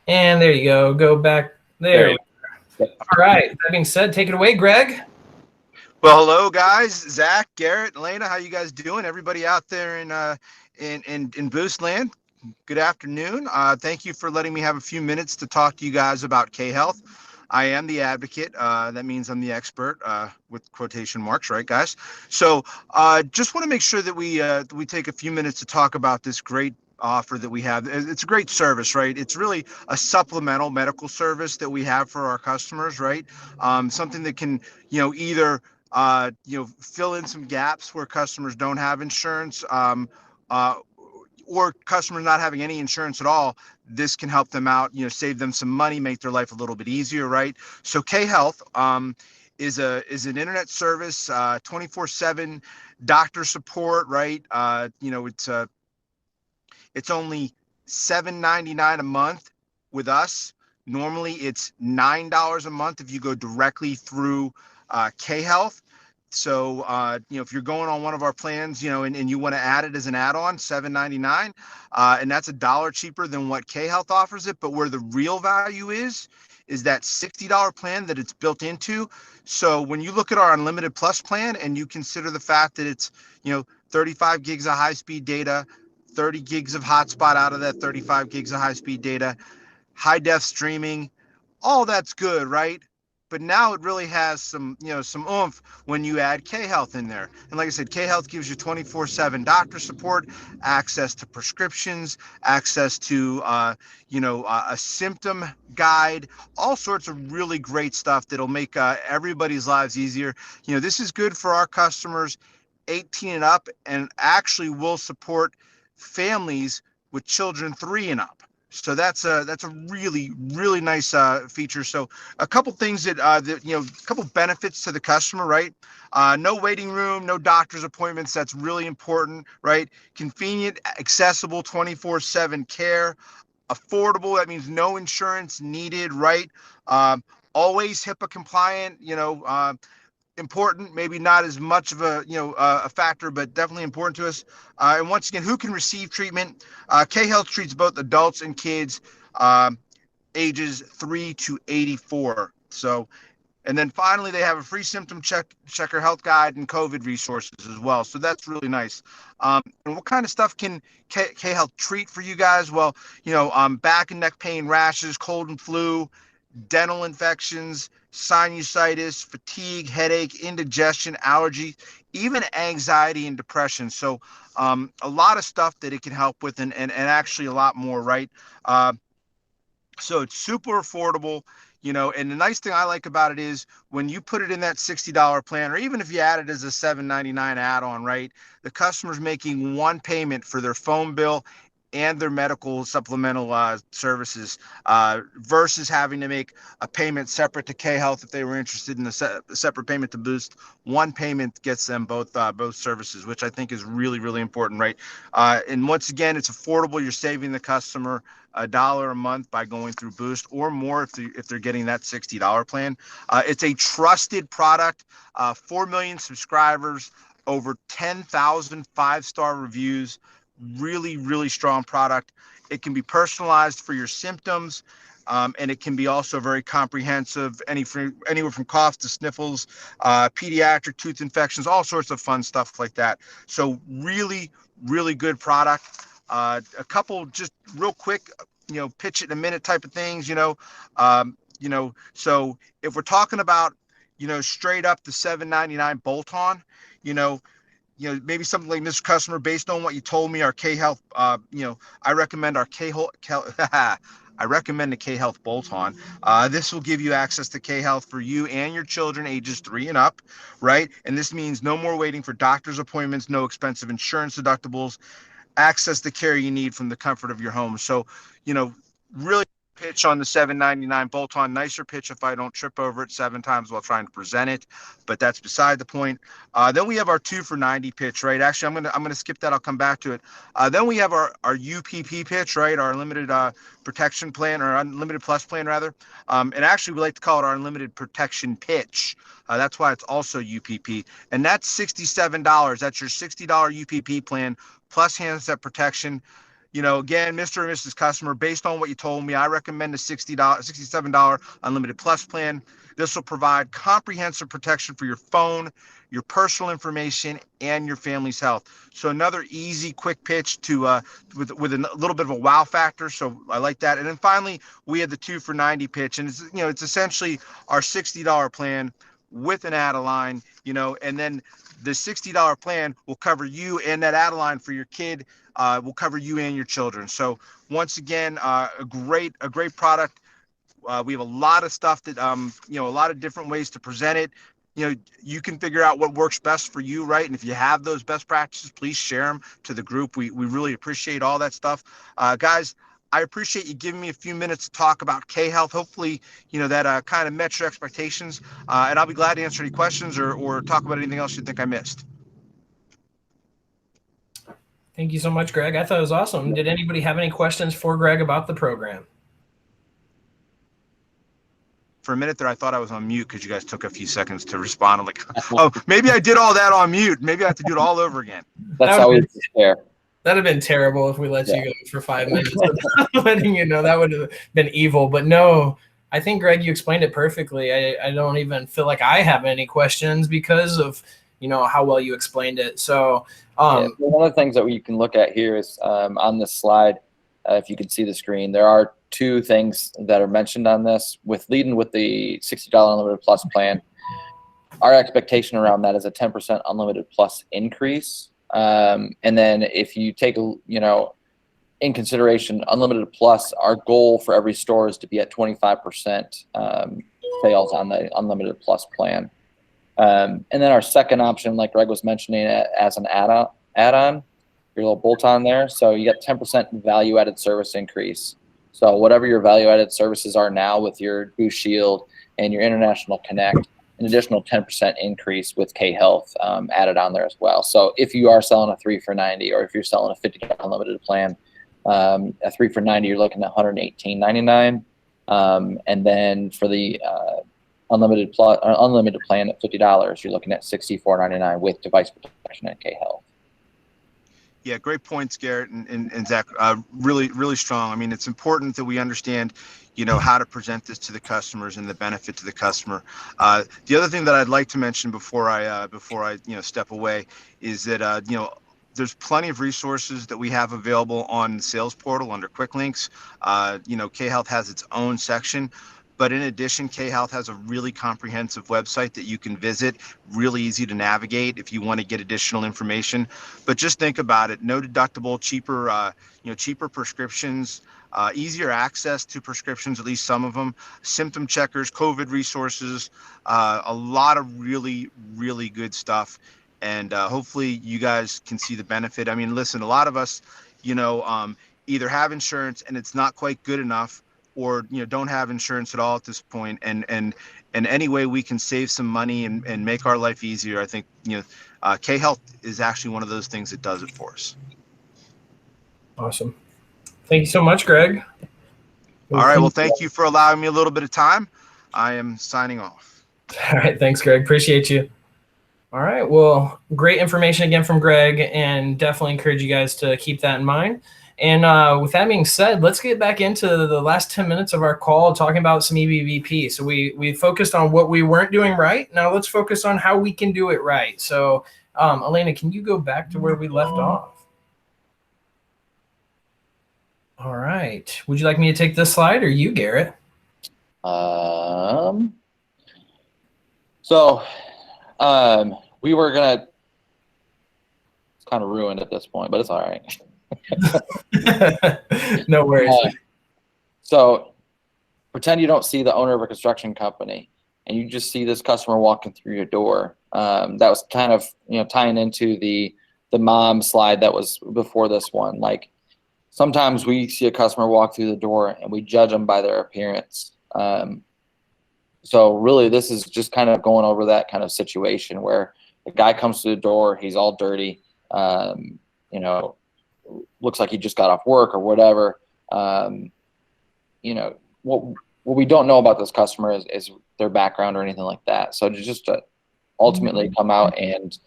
And there you go. Go back there. All right. That being said, take it away, Greg. Well, hello, guys. Zach, Garrett, Elena, how you guys doing? Everybody out there in Boostland, good afternoon. Thank you for letting me have a few minutes to talk to you guys about K-Health. I am the advocate. That means I'm the expert, with quotation marks, right, guys? So just want to make sure that we take a few minutes to talk about this great offer that we have. It's a great service, right? It's really a supplemental medical service that we have for our customers, right? Something that can, either, fill in some gaps where customers don't have insurance, or customers not having any insurance at all. This can help them out, save them some money, make their life a little bit easier, right? So K-Health is an internet service, 24/7 doctor support, right? It's only $7.99 a month with us. Normally it's $9 a month if you go directly through K-Health. So, if you're going on one of our plans, and you want to add it as an add-on, $7.99, and that's $1 cheaper than what K-Health offers it. But where the real value is that $60 plan that it's built into. So when you look at our Unlimited Plus plan and you consider the fact that it's, 35 gigs of high-speed data, 30 gigs of hotspot out of that 35 gigs of high-speed data, high-def streaming, all that's good, right? But now it really has some oomph when you add K-Health in there. And like I said, K-Health gives you 24/7 doctor support, access to prescriptions, access to, a symptom guide, all sorts of really great stuff that'll make everybody's lives easier. This is good for our customers 18 and up, and actually will support families with children 3 and up. So that's a really, really nice feature. So a couple things that a couple benefits to the customer, right? No waiting room, no doctor's appointments. That's really important, right? Convenient, accessible, 24/7 care, affordable. That means no insurance needed, right? Always HIPAA compliant. Important, maybe not as much of a factor, but definitely important to us. And once again, who can receive treatment? K-Health treats both adults and kids ages 3 to 84. So, and then finally, they have a free symptom checker health guide and COVID resources as well. So that's really nice. And what kind of stuff can K-Health treat for you guys? Well, back and neck pain, rashes, cold and flu, dental infections, sinusitis, fatigue, headache, indigestion, allergy, even anxiety and depression. So a lot of stuff that it can help with, and actually a lot more, right? So it's super affordable, and the nice thing I like about it is when you put it in that $60 plan, or even if you add it as a $7.99 add-on, right? The customer's making one payment for their phone bill and their medical supplemental services versus having to make a payment separate to K-Health if they were interested in a separate payment to Boost. One payment gets them both services, which I think is really, really important, right? And once again, it's affordable. You're saving the customer $1 a month by going through Boost, or more if they're getting that $60 plan. It's a trusted product, 4 million subscribers, over 10,000 5-star reviews. Really, really strong product. It can be personalized for your symptoms, and it can be also very comprehensive, anywhere from coughs to sniffles, pediatric tooth infections, all sorts of fun stuff like that. So really, really good product. A couple just real quick, pitch it in a minute type of things, so if we're talking about, straight up the $7.99 bolt-on, maybe something like this customer, based on what you told me, our K-Health, I recommend our I recommend the K-Health bolt-on. This will give you access to K-Health for you and your children ages 3 and up, right? And this means no more waiting for doctor's appointments, no expensive insurance deductibles, access the care you need from the comfort of your home. So, really pitch on the $7.99 bolt-on. Nicer pitch if I don't trip over it 7 times while trying to present it, but that's beside the point. Then we have our 2 for $90 pitch, right? Actually, I'm gonna skip that. I'll come back to it. Then we have our UPP pitch, right? Our unlimited protection plan, or Unlimited Plus plan rather. And actually, we like to call it our unlimited protection pitch. That's why it's also UPP, and that's $67. That's your $60 UPP plan plus handset protection. Again, Mr. and Mrs. Customer, based on what you told me, I recommend the $67 Unlimited Plus plan. This will provide comprehensive protection for your phone, your personal information, and your family's health. So another easy, quick pitch to with a little bit of a wow factor. So I like that. And then finally, we had the 2 for $90 pitch, and it's essentially our $60 plan with an add-a-line, and then the $60 plan will cover you, and that add-a-line for your kid will cover you and your children. So once again, a great product. We have a lot of stuff that, a lot of different ways to present it. You can figure out what works best for you, right? And if you have those best practices, please share them to the group. We really appreciate all that stuff. Guys, I appreciate you giving me a few minutes to talk about K-Health. Hopefully, that kind of met your expectations. And I'll be glad to answer any questions or talk about anything else you think I missed. Thank you so much, Greg. I thought it was awesome. Did anybody have any questions for Greg about the program? For a minute there, I thought I was on mute because you guys took a few seconds to respond. I'm like, oh, maybe I did all that on mute. Maybe I have to do it all over again. That's how we prepare. That'd have been terrible if we let you go for 5 minutes without letting you know. That would have been evil. But no, I think, Greg, you explained it perfectly. I don't even feel like I have any questions because of, how well you explained it. So one of the things that you can look at here is on this slide, if you can see the screen, there are 2 things that are mentioned on this. Leading with the $60 Unlimited Plus plan, our expectation around that is a 10% Unlimited Plus increase. And then if you take, in consideration Unlimited Plus, our goal for every store is to be at 25% sales on the Unlimited Plus plan. And then our second option, like Greg was mentioning, as an add-on, your little bolt-on there. So you get 10% value-added service increase. So whatever your value-added services are now with your Boost Shield and your International Connect, an additional 10% increase with K-Health added on there as well. So if you are selling a 3 for $90, or if you're selling a $50 unlimited plan, a 3 for $90, you're looking at $118.99. And then for the unlimited plan at $50, you're looking at $64.99 with device protection and K-Health. Yeah, great points, Garrett and Zach. Really, really strong. I mean, it's important that we understand, how to present this to the customers and the benefit to the customer. The other thing that I'd like to mention before I step away is that there's plenty of resources that we have available on the sales portal under Quick Links. K-Health has its own section. But in addition, K-Health has a really comprehensive website that you can visit, really easy to navigate if you want to get additional information. But just think about it: no deductible, cheaper prescriptions, easier access to prescriptions, at least some of them, symptom checkers, COVID resources, a lot of really, really good stuff. And hopefully you guys can see the benefit. I mean, listen, a lot of us, either have insurance and it's not quite good enough, or don't have insurance at all at this point, and any way we can save some money and make our life easier, I think K-Health is actually one of those things that does it for us. Awesome. Thank you so much, Greg. All right, well, thank you for allowing me a little bit of time. I am signing off. All right, thanks, Greg. Appreciate you. All right, well, great information again from Greg, and definitely encourage you guys to keep that in mind. And with that being said, let's get back into the last 10 minutes of our call talking about some EBBP. So we focused on what we weren't doing right. Now let's focus on how we can do it right. So Elena, can you go back to where we left off? All right. Would you like me to take this slide, or you, Garrett? We were gonna, it's kind of ruined at this point, but it's all right. No worries. So pretend you don't see the owner of a construction company and you just see this customer walking through your door. That was kind of tying into the mom slide that was before this one. Like, sometimes we see a customer walk through the door and we judge them by their appearance. So really this is just kind of going over that kind of situation where the guy comes to the door, he's all dirty, looks like he just got off work or whatever. What we don't know about this customer is their background or anything like that. So to just ultimately come out and,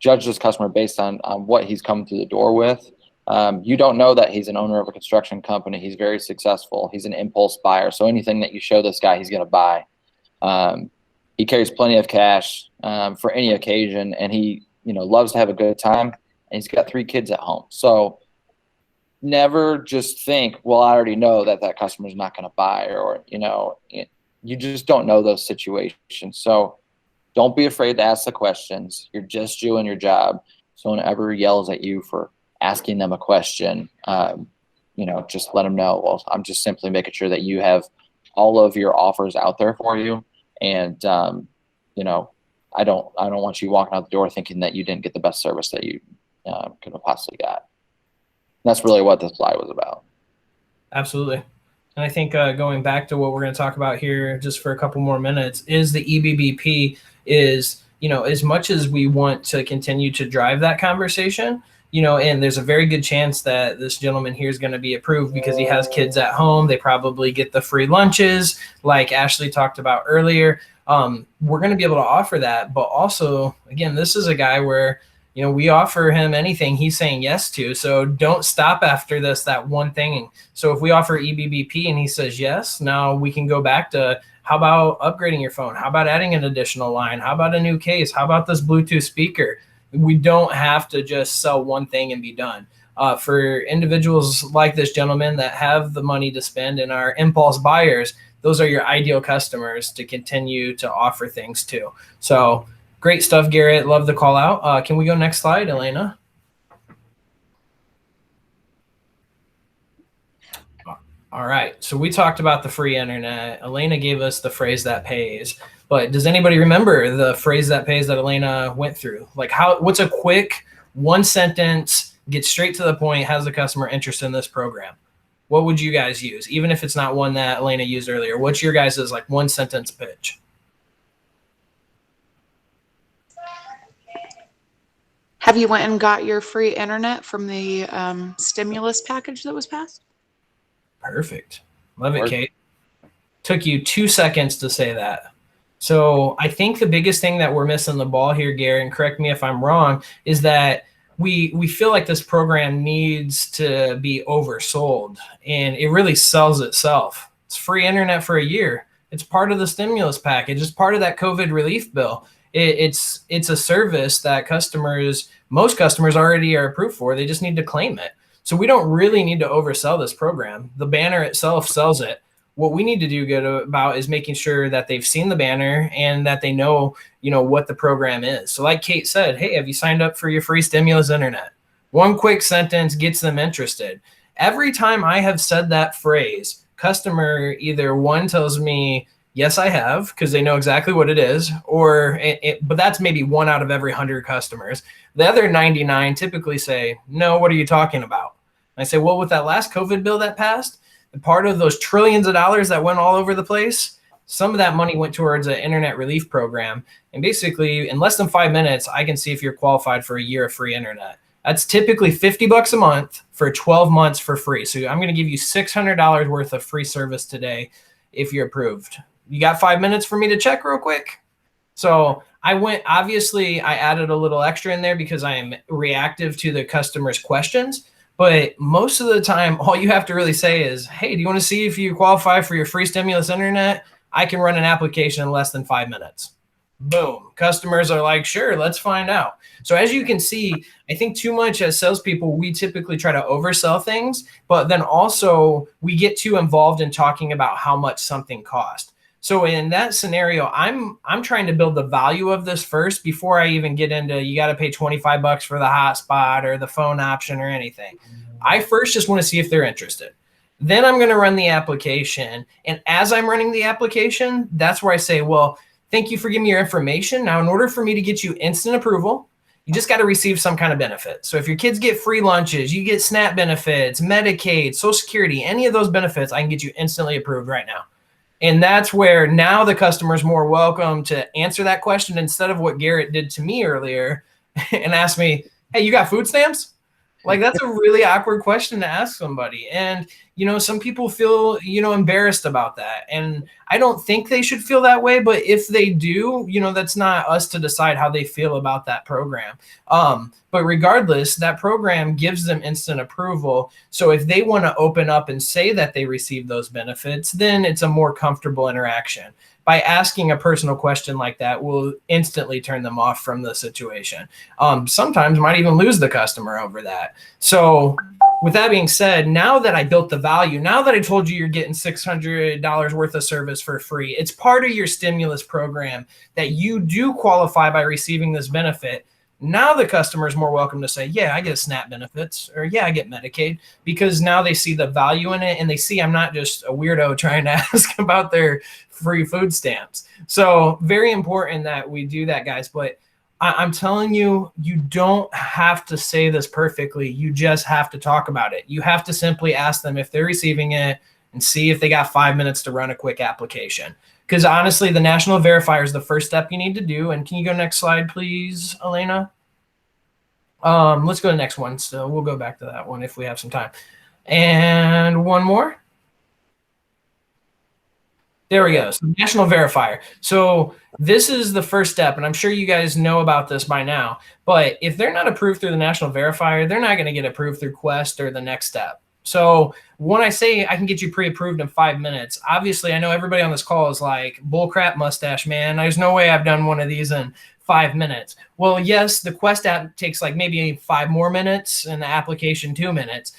judge this customer based on what he's come through the door with. You don't know that he's an owner of a construction company. He's very successful. He's an impulse buyer. So anything that you show this guy, he's going to buy. He carries plenty of cash for any occasion, and he, loves to have a good time. And he's got 3 kids at home. So never just think, well, I already know that customer's not going to buy, or, you just don't know those situations. So don't be afraid to ask the questions. You're just doing your job. So whenever yells at you for asking them a question, just let them know, well, I'm just simply making sure that you have all of your offers out there for you. And, I don't want you walking out the door thinking that you didn't get the best service that you could have possibly got. That's really what this slide was about. Absolutely. And I think going back to what we're going to talk about here just for a couple more minutes is the EBBP is as much as we want to continue to drive that conversation, and there's a very good chance that this gentleman here is going to be approved because he has kids at home. They probably get the free lunches like Ashley talked about earlier. We're going to be able to offer that. But also, again, this is a guy where, we offer him anything he's saying yes to. So don't stop after that one thing. So if we offer EBBP and he says yes, now we can go back to, how about upgrading your phone? How about adding an additional line? How about a new case? How about this Bluetooth speaker? We don't have to just sell one thing and be done. For individuals like this gentleman that have the money to spend and are impulse buyers, those are your ideal customers to continue to offer things to. So great stuff, Garrett. Love the call out. Can we go next slide, Elena? All right. So we talked about the free internet. Elena gave us the phrase that pays. But does anybody remember the phrase that pays that Elena went through? Like what's a quick one sentence, get straight to the point, has the customer interested in this program? What would you guys use? Even if it's not one that Elena used earlier, what's your guys' like one sentence pitch? Have you went and got your free internet from the stimulus package that was passed? Perfect. Love it, Kate. Took you 2 seconds to say that. So I think the biggest thing that we're missing the ball here, Gary, and correct me if I'm wrong, is that we feel like this program needs to be oversold, and it really sells itself. It's free internet for a year. It's part of the stimulus package. It's part of that COVID relief bill. It's a service that most customers already are approved for. They just need to claim it. So we don't really need to oversell this program. The banner itself sells it. What we need to do good about is making sure that they've seen the banner and that they know, what the program is. So like Kate said, hey, have you signed up for your free stimulus internet? One quick sentence gets them interested. Every time I have said that phrase, customer either one tells me, yes, I have, because they know exactly what it is, but that's maybe 1 out of every 100 customers. The other 99 typically say, no, what are you talking about? And I say, well, with that last COVID bill that passed, part of those trillions of dollars that went all over the place, some of that money went towards an internet relief program. And basically, in less than 5 minutes, I can see if you're qualified for a year of free internet. That's typically $50 a month for 12 months for free. So I'm going to give you $600 worth of free service today if you're approved. You got 5 minutes for me to check real quick? So obviously I added a little extra in there because I am reactive to the customer's questions. But most of the time, all you have to really say is, hey, do you want to see if you qualify for your free stimulus internet? I can run an application in less than 5 minutes. Boom. Customers are like, sure, let's find out. So as you can see, I think too much as salespeople, we typically try to oversell things, but then also we get too involved in talking about how much something costs. So in that scenario, I'm trying to build the value of this first before I even get into, you got to pay $25 for the hotspot or the phone option or anything. I first just want to see if they're interested. Then I'm going to run the application. And as I'm running the application, that's where I say, well, thank you for giving me your information. Now, in order for me to get you instant approval, you just got to receive some kind of benefit. So if your kids get free lunches, you get SNAP benefits, Medicaid, Social Security, any of those benefits, I can get you instantly approved right now. And that's where now the customer is more welcome to answer that question instead of what Garrett did to me earlier and ask me, hey, you got food stamps? Like, that's a really awkward question to ask somebody. And, some people feel, embarrassed about that. And I don't think they should feel that way. But if they do, that's not us to decide how they feel about that program. But regardless, that program gives them instant approval. So if they want to open up and say that they received those benefits, then it's a more comfortable interaction. By asking a personal question like that will instantly turn them off from the situation. Sometimes might even lose the customer over that. So with that being said, now that I built the value, now that I told you you're getting $600 worth of service for free, it's part of your stimulus program that you do qualify by receiving this benefit. Now the customer is more welcome to say, yeah, I get SNAP benefits, or yeah, I get Medicaid, because now they see the value in it and they see I'm not just a weirdo trying to ask about their free food stamps. So very important that we do that, guys. But I'm telling you, you don't have to say this perfectly. You just have to talk about it. You have to simply ask them if they're receiving it and see if they got 5 minutes to run a quick application. Because honestly, the national verifier is the first step you need to do. And can you go next slide, please, Elena? Let's go to the next one. So we'll go back to that one if we have some time. And one more. There we go. So national verifier. So this is the first step, and I'm sure you guys know about this by now. But if they're not approved through the national verifier, they're not going to get approved through Quest or the next step. So when I say I can get you pre-approved in 5 minutes, obviously I know everybody on this call is like, bullcrap, mustache man. There's no way I've done one of these in 5 minutes. Well, yes, the Quest app takes like maybe 5 more minutes and the application 2 minutes.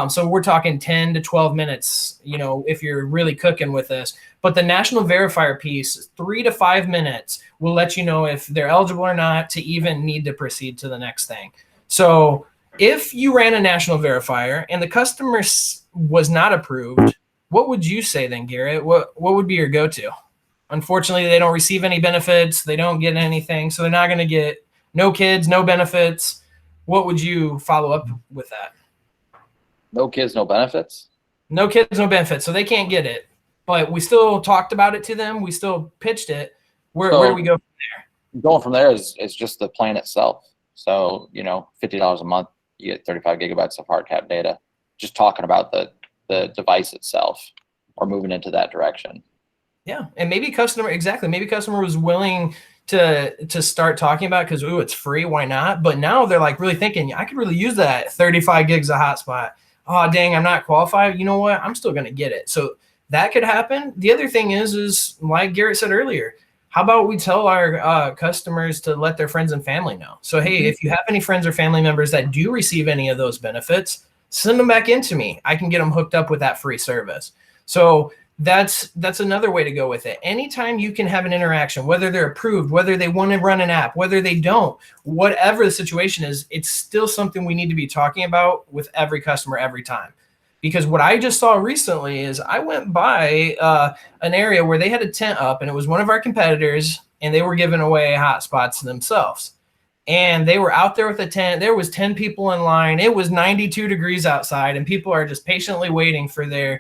So we're talking 10 to 12 minutes, you know, if you're really cooking with this. But the national verifier piece, 3 to 5 minutes, will let you know if they're eligible or not to even need to proceed to the next thing. So if you ran a national verifier and the customer was not approved, what would you say then, Garrett? What would be your go-to? Unfortunately, they don't receive any benefits. They don't get anything. So they're not going to get no kids, no benefits. What would you follow up with that? No kids, no benefits? No kids, no benefits. So they can't get it. But we still talked about it to them. We still pitched it. Where do we go from there? Going from there is just the plan itself. So, you know, $50 a month, you get 35 gigabytes of hard cap data. Just talking about the device itself or moving into that direction. Yeah, and maybe customer was willing to start talking about it because, ooh, it's free, why not? But now they're like really thinking, I could really use that 35 gigs of hotspot. Oh, dang, I'm not qualified. You know what? I'm still going to get it. So that could happen. The other thing is like Garrett said earlier, how about we tell our customers to let their friends and family know? So, hey, if you have any friends or family members that do receive any of those benefits, send them back into me. I can get them hooked up with that free service. So that's another way to go with it. Anytime you can have an interaction, whether they're approved, whether they want to run an app, whether they don't, whatever the situation is, it's still something we need to be talking about with every customer every time. Because what I just saw recently is I went by an area where they had a tent up and it was one of our competitors and they were giving away hotspots themselves. And they were out there with a tent. There was 10 people in line. It was 92 degrees outside and people are just patiently waiting for a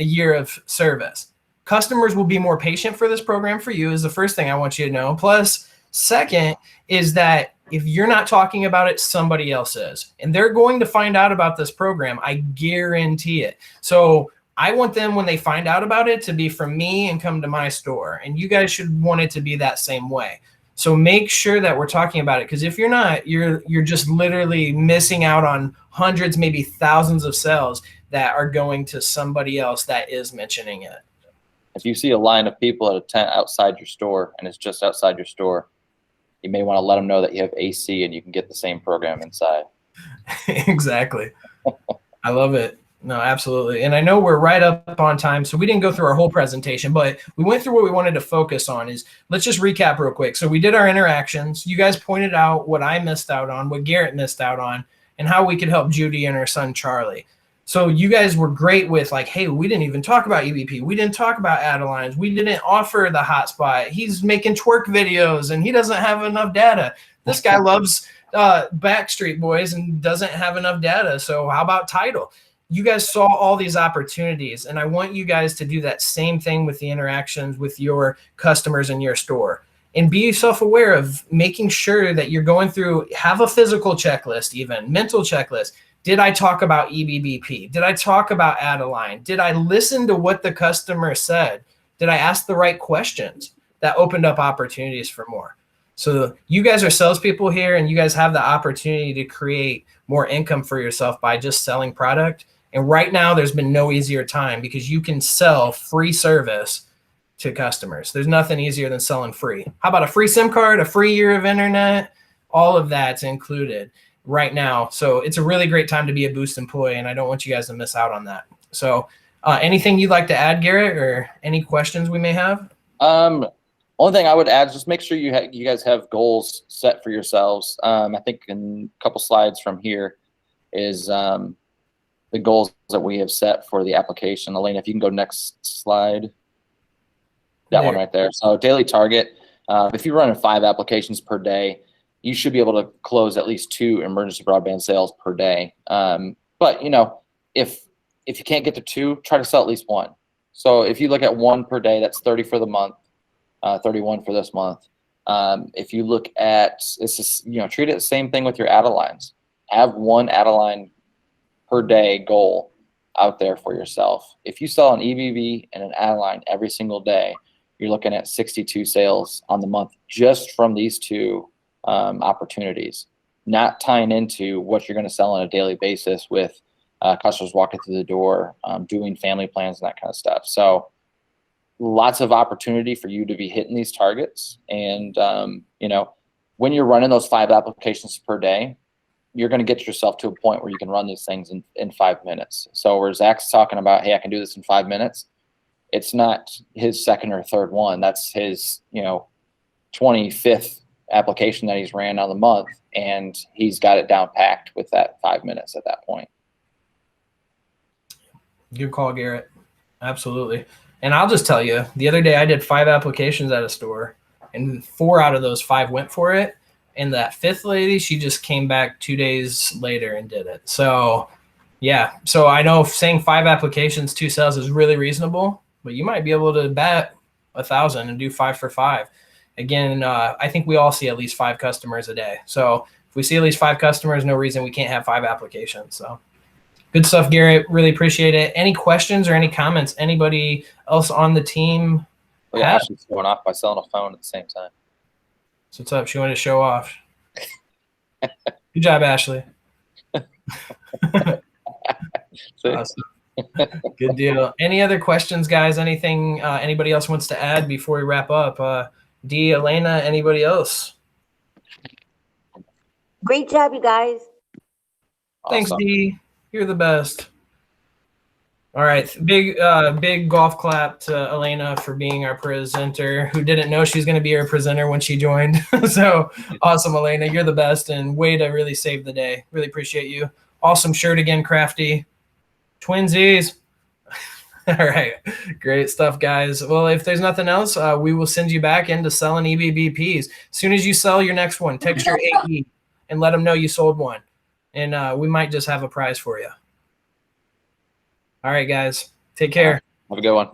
year of service. Customers will be more patient for this program for you is the first thing I want you to know. Plus, second is that if you're not talking about it, somebody else is. And they're going to find out about this program. I guarantee it. So I want them, when they find out about it, to be from me and come to my store. And you guys should want it to be that same way. So make sure that we're talking about it. Because if you're not, you're just literally missing out on hundreds, maybe thousands of sales that are going to somebody else that is mentioning it. If you see a line of people at a tent outside your store and it's just outside your store, you may want to let them know that you have AC and you can get the same program inside. Exactly. I love it. No, absolutely. And I know we're right up on time, so we didn't go through our whole presentation, but we went through what we wanted to focus on. Let's just recap real quick. So we did our interactions. You guys pointed out what I missed out on, what Garrett missed out on, and how we could help Judy and her son, Charlie. So you guys were great with like, hey, we didn't even talk about EBP. We didn't talk about Adelines. We didn't offer the hotspot. He's making twerk videos and he doesn't have enough data. This guy loves Backstreet Boys and doesn't have enough data. So how about Tidal? You guys saw all these opportunities, and I want you guys to do that same thing with the interactions with your customers in your store. And be self-aware of making sure that you're going through, have a physical checklist, even mental checklist. Did I talk about EBBP? Did I talk about Adeline? Did I listen to what the customer said? Did I ask the right questions that opened up opportunities for more? So you guys are salespeople here, and you guys have the opportunity to create more income for yourself by just selling product. And right now, there's been no easier time because you can sell free service to customers. There's nothing easier than selling free. How about a free SIM card, a free year of internet? All of that's included right now. So it's a really great time to be a Boost employee, and I don't want you guys to miss out on that. So anything you'd like to add, Garrett, or any questions we may have? Only thing I would add is just make sure you guys have goals set for yourselves. I think in a couple slides from here is the goals that we have set for the application. Elena, if you can go next slide. That one right there. So daily target, if you're running 5 applications per day, you should be able to close at least 2 emergency broadband sales per day. But you know, if you can't get to 2, try to sell at least 1. So if you look at 1 per day, that's 30 for the month. 31 for this month. If you look at, it's just, treat it the same thing with your Adelines. Have one Adeline per day goal out there for yourself. If you sell an EBB and an Adeline every single day, you're looking at 62 sales on the month just from these two opportunities, not tying into what you're going to sell on a daily basis with customers walking through the door, doing family plans and that kind of stuff. So lots of opportunity for you to be hitting these targets. And, when you're running those 5 applications per day, you're going to get yourself to a point where you can run these things in 5 minutes. So where Zach's talking about, hey, I can do this in 5 minutes, it's not his second or third one. That's his, 25th application that he's ran on the month, and he's got it down packed with that 5 minutes at that point. Good call, Garrett. Absolutely. And I'll just tell you, the other day I did 5 applications at a store, and 4 out of those 5 went for it. And that 5th lady, she just came back 2 days later and did it. So, yeah. So I know saying 5 applications, 2 sales is really reasonable, but you might be able to bet 1,000 and do 5 for 5. Again, I think we all see at least 5 customers a day. So if we see at least 5 customers, no reason we can't have 5 applications. So good stuff, Garrett. Really appreciate it. Any questions or any comments? Anybody else on the team? Well, yeah, Ashley's going off by selling a phone at the same time. So what's up? She wanted to show off. Good job, Ashley. Awesome. Good deal. Any other questions, guys? Anything anybody else wants to add before we wrap up? Dee, Elena, anybody else? Great job, you guys. Thanks, Awesome. Dee. You're the best. All right, big golf clap to Elena for being our presenter, who didn't know she was going to be our presenter when she joined. So awesome, Elena. You're the best, and way to really save the day. Really appreciate you. Awesome shirt again, Crafty. Twinsies. All right, great stuff, guys. Well, if there's nothing else, we will send you back into selling EBBPs. As soon as you sell your next one, text your AE and let them know you sold one, and we might just have a prize for you. All right, guys. Take care. Have a good one.